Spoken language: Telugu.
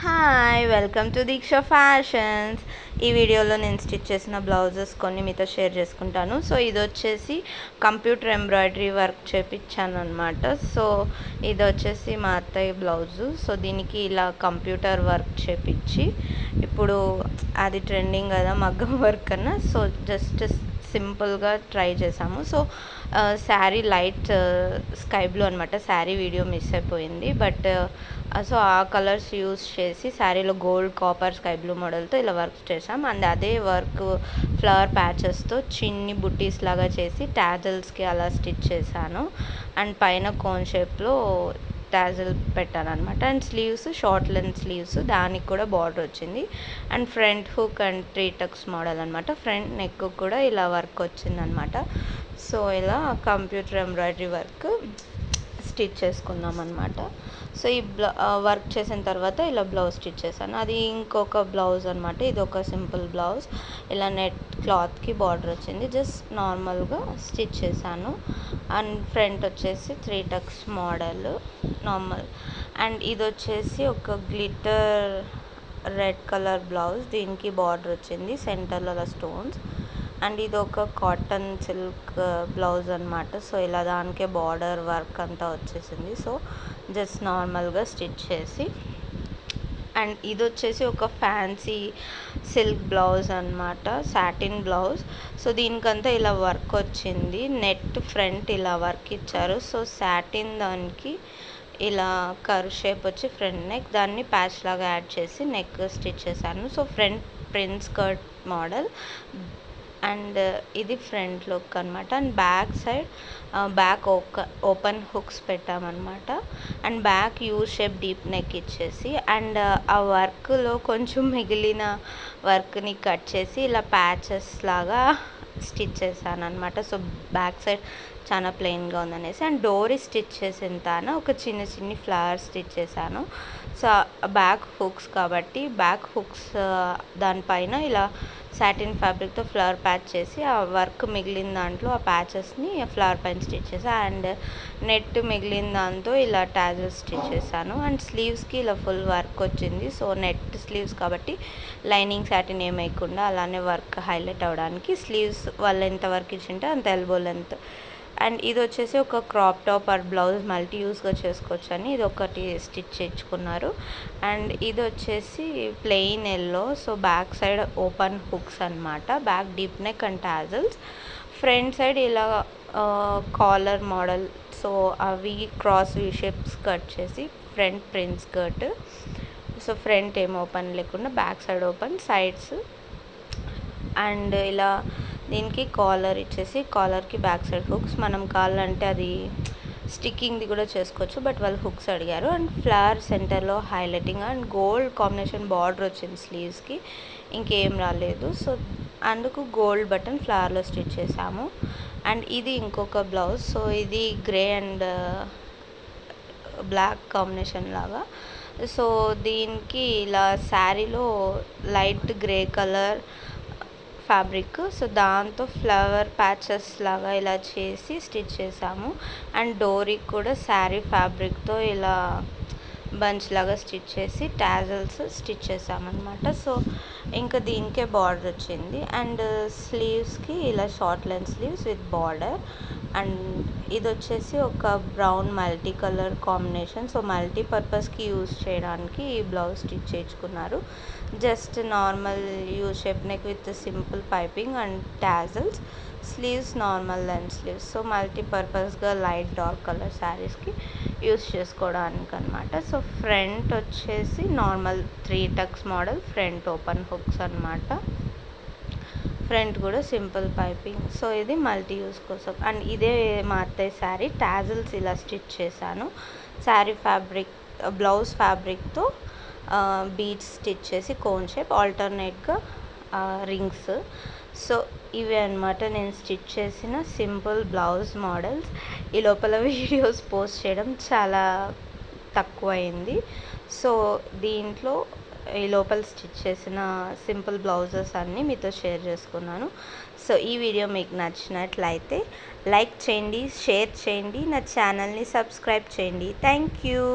Hi welcome to Deeksha Fashions. ఈ వీడియోలో నేను స్టిచ్ చేసిన బ్లౌజెస్ కొన్ని మీతో షేర్ చేసుకుంటాను. సో ఇది వచ్చేసి కంప్యూటర్ ఎంబ్రాయిడరీ వర్క్ చేపించాను అనమాట. సో ఇది వచ్చేసి మా అత్తయ్య బ్లౌజు. సో దీనికి ఇలా కంప్యూటర్ వర్క్ చేపించి, ఇప్పుడు అది ట్రెండింగ్ కదా మగ్గం వర్క్ కన్నా, సో జస్ట్ సింపుల్గా ట్రై చేసాము. So sari light sky blue అనమాట. శారీ వీడియో మిస్ అయిపోయింది, బట్ సో ఆ కలర్స్ యూస్ చేసి శారీలో గోల్డ్, కాపర్, స్కై బ్లూ మోడల్తో ఇలా వర్క్ చేసాం. అండ్ అదే వర్క్ ఫ్లవర్ ప్యాచెస్తో చిన్ని బుట్టీస్ లాగా చేసి టాజల్స్కి అలా స్టిచ్ చేశాను. అండ్ పైన కోన్ షేప్లో టాజల్ పెట్టాను అనమాట. And sleeves short length sleeves, దానికి కూడా బార్డర్ వచ్చింది. And front hook and 3 tucks model అనమాట. ఫ్రంట్ నెక్ కూడా ఇలా వర్క్ వచ్చిందనమాట. సో ఇలా కంప్యూటర్ ఎంబ్రాయిడరీ వర్క్ స్టిచ్ చేసుకుందాం అనమాట. సో ఈ వర్క్ చేసిన తర్వాత ఇలా బ్లౌజ్ స్టిచ్ చేశాను. అది ఇంకొక బ్లౌజ్ అనమాట. ఇది ఒక సింపుల్ బ్లౌజ్. ఇలా నెట్ క్లాత్కి బార్డర్ వచ్చింది. జస్ట్ నార్మల్గా స్టిచ్ చేశాను. అండ్ ఫ్రంట్ వచ్చేసి 3 టక్స్ మోడల్ నార్మల్. అండ్ ఇది వచ్చేసి ఒక గ్లిటర్ రెడ్ కలర్ బ్లౌజ్. దీనికి బార్డర్ వచ్చింది, సెంటర్లో అలా స్టోన్స్. అండ్ ఇది ఒక కాటన్ సిల్క్ బ్లౌజ్ అనమాట. సో ఇలా దానికే బార్డర్ వర్క్ అంతా వచ్చేసింది. సో జస్ట్ నార్మల్గా స్టిచ్ చేసి, అండ్ ఇది వచ్చేసి ఒక ఫ్యాన్సీ సిల్క్ బ్లౌజ్ అనమాట, సాటిన్ బ్లౌజ్. సో దీనికంతా ఇలా వర్క్ వచ్చింది. నెట్ ఫ్రంట్ ఇలా వర్క్ ఇచ్చారు. సో సాటిన్ దానికి ఇలా కర్వ్ షేప్ వచ్చి ఫ్రంట్ నెక్, దాన్ని ప్యాచ్ లాగా యాడ్ చేసి నెక్ స్టిచ్ చేశాను. So front prince cut model. And ఇది ఫ్రంట్ లుక్ అనమాట. And back side back open hooks పెట్టామన్నమాట. And back U shape deep neck ఇచ్చేసి, అండ్ ఆ వర్క్లో కొంచెం మిగిలిన వర్క్ని కట్ చేసి ఇలా ప్యాచెస్ లాగా స్టిచ్ చేశాను అనమాట. సో బ్యాక్ సైడ్ చాలా ప్లెయిన్గా ఉందనేసి. అండ్ డోరీ స్టిచ్ చేసిన తాను ఒక చిన్ని ఫ్లవర్స్ స్టిచ్ చేశాను. సో బ్యాక్ హుక్స్ కాబట్టి బ్యాక్ హుక్స్ దానిపైన ఇలా సాటిన్ ఫ్యాబ్రిక్తో ఫ్లవర్ ప్యాచ్ చేసి, ఆ వర్క్ మిగిలిన దాంట్లో ఆ ప్యాచెస్ని ఫ్లవర్ పైన స్టిచ్ చేశాను. అండ్ నెట్ మిగిలిన దాంతో ఇలా టాజల్స్ స్టిచ్ చేశాను. అండ్ స్లీవ్స్కి ఇలా ఫుల్ వర్క్ వచ్చింది. సో నెట్ స్లీవ్స్ కాబట్టి లైనింగ్ సాటిన్ ఏం వేయకుండా అలానే వర్క్ హైలైట్ అవ్వడానికి స్లీవ్స్ వాళ్ళు ఎంత వర్క్ ఇచ్చింటే అంత ఎల్బో లెంత్. అండ్ ఇది వచ్చేసి ఒక crop top or blouse multi యూస్గా చేసుకోవచ్చు అని ఇది ఒకటి స్టిచ్ చేయించుకున్నారు. అండ్ ఇది వచ్చేసి plain yellow. So back side open hooks అనమాట. Back deep neck and tassels. Front side ఇలా కాలర్ మోడల్. సో అవి క్రాస్ వీ షేప్స్ కట్ చేసి front prince cut. So front ఏం ఓపెన్ లేకుండా back side open, sides. And ఇలా దీనికి కాలర్ ఇచ్చేసి కాలర్కి బ్యాక్ సైడ్ హుక్స్. మనం కావాలంటే అది స్టిక్కింగ్ది కూడా చేసుకోవచ్చు, బట్ వాళ్ళు హుక్స్ అడిగారు. అండ్ ఫ్లవర్ సెంటర్లో highlighting and gold combination border వచ్చింది స్లీవ్స్కి, ఇంకేం రాలేదు. సో అందుకు గోల్డ్ బటన్ ఫ్లవర్లో స్టిచ్ చేసాము. అండ్ ఇది ఇంకొక బ్లౌజ్. సో ఇది గ్రే అండ్ బ్లాక్ కాంబినేషన్ లాగా. సో దీనికి ఇలా శారీలో light grey colour fabric, so దాంతో ఫ్లవర్ ప్యాచెస్ లాగా ఇలా చేసి స్టిచ్ చేసాము. అండ్ డోరీకి కూడా శారీ ఫ్యాబ్రిక్తో ఇలా బంచ్ లాగా స్టిచ్ చేసి టాజల్స్ స్టిచ్ చేసామన్నమాట. సో ఇంకా దీనికే బార్డర్ వచ్చింది. అండ్ స్లీవ్స్కి ఇలా short length sleeves with border. And ఇది వచ్చేసి ఒక brown multi colour combination. So మల్టీపర్పస్కి యూజ్ చేయడానికి ఈ బ్లౌజ్ స్టిచ్ చేయించుకున్నారు. Just normal U shape neck with simple piping and tassels. Sleeves normal length sleeves. So మల్టీపర్పస్గా లైట్ డార్క్ కలర్ శారీస్కి యూస్ చేసుకోవడానికి అనమాట. సో ఫ్రంట్ వచ్చేసి normal 3 tucks model, front open hooks అనమాట. ఫ్రంట్ కూడా సింపుల్ పైపింగ్. సో ఇది మల్టీ యూస్ కోసం. అండ్ ఇదే మా అత్తయ్య శారీ. టాజల్స్ ఇలా స్టిచ్ చేశాను. శారీ ఫ్యాబ్రిక్ బ్లౌజ్ ఫ్యాబ్రిక్తో బీడ్స్ స్టిచ్ చేసి కోన్ షేప్ ఆల్టర్నేట్గా రింగ్స్. సో ఇవి అనమాట నేను స్టిచ్ చేసిన సింపుల్ బ్లౌజ్ మోడల్స్. ఈ లోపల వీడియోస్ పోస్ట్ చేయడం చాలా తక్కువ అయింది. సో దీంట్లో ఈ లోపల స్టిచ్ చేసిన సింపుల్ బ్లౌజెస్ అన్నీ మీతో షేర్ చేసుకున్నాను. సో ఈ వీడియో మీకు నచ్చినట్లయితే లైక్ చేయండి, షేర్ చేయండి, నా ఛానల్ని సబ్స్క్రైబ్ చేయండి. Thank you.